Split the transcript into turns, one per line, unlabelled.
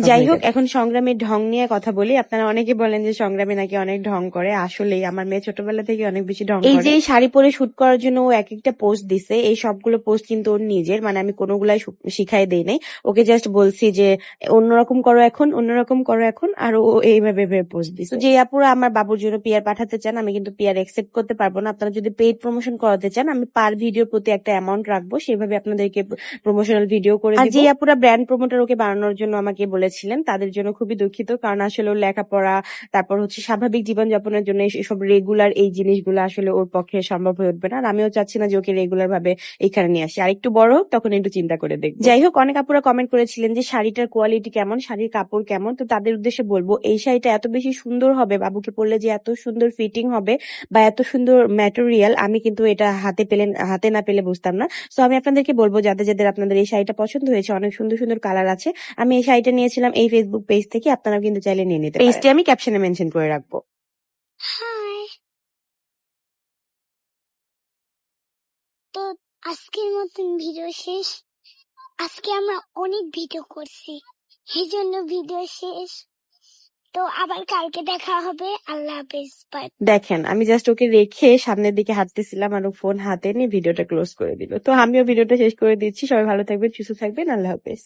যাই হোক, এখন সংগ্রামের ঢং নিয়ে কথা বলি। আপনারা অনেকে বলেন যে সংগ্রামে নাকি অনেক ঢং করে। আসলেই আমার মেয়ে ছোটবেলা থেকে অনেক বেশি ঢং করে। এই যে শাড়ি পরে শুট করার জন্য ও এক একটা পোস্ট দিছে, এই সবগুলো পোস্ট কিন্তু ওর নিজের, মানে আমি কোনোগুলাই শিখাই দেই নাই। ওকে জাস্ট বলছি যে অন্যরকম করো এখন, অন্যরকম করো এখন, আর ও এইভাবে পোস্ট দিছে। যে আপুরা আমার বাবুর জন্য পিআর পাঠাতে চান, আমি কিন্তু পিআর একসেপ্ট করতে পারবো না। আপনারা যদি পেইড প্রমোশন করাতে চান, আমি পার ভিডিও প্রতি একটা অ্যামাউন্ট রাখবো, সেভাবে আপনাদেরকে প্রমোশনাল ভিডিও করে দিব। আর যে আপুরা ব্র্যান্ড প্রমোটার ওকে বানানোর জন্য আমাকে বলেছিলেন, তাদের জন্য খুবই দুঃখিত, কারণ আসলে ওর লেখাপড়া, তারপর হচ্ছে স্বাভাবিক জীবনযাপনের জন্য এসব রেগুলার এই জিনিসগুলো আসলে ওর পক্ষে সম্ভব হয়ে উঠবে না। আর আমিও চাচ্ছি না যে ওকে রেগুলার ভাবে এখানে নিয়ে আসি। আর একটু বড় হোক, তখন একটু চিন্তা করে দেখবো। যাই হোক, অনেক আপুরা কমেন্ট করেছিলেন যে শাড়িটার কোয়ালিটি কেমন, শাড়ির কাপড় কেমন। তো তাদের উদ্দেশ্যে বলবো, এই শাড়িটা এত বেশি সুন্দর হবে, বাবুকে পরলে যে এত সুন্দর ফিটিং হবে বা এত সুন্দর ম্যাটেরিয়াল, আমি কিন্তু এটা হাতে না পেলে বুঝতাম না। তো আমি আপনাদেরকে বলবো, যাদের যাদের আপনাদের এই শাড়িটা পছন্দ হয়েছে, অনেক সুন্দর সুন্দর কালার আছে। আমি এই শাড়িটা নিয়েছিলাম এই ফেসবুক পেজ থেকে, আপনারা কিন্তু চাইলে নিয়ে নিতে পারেন। পেজটি আমি ক্যাপশনে মেনশন করে রাখবো।
হাই, তো আজকের মতন ভিডিও শেষ। আজকে আমরা অনেক ভিডিও করছি, এই জন্য ভিডিও শেষ। তো আবার কালকে দেখা হবে। আল্লাহ হাফেজ।
দেখেন, আমি জাস্ট ওকে রেখে সামনের দিকে হাঁটতেছিলাম আর ও ফোন হাতে নিয়ে ভিডিওটা ক্লোজ করে দিল। তো আমিও ভিডিওটা শেষ করে দিচ্ছি। সবাই ভালো থাকবেন, সুস্থ থাকবেন। আল্লাহ হাফেজ।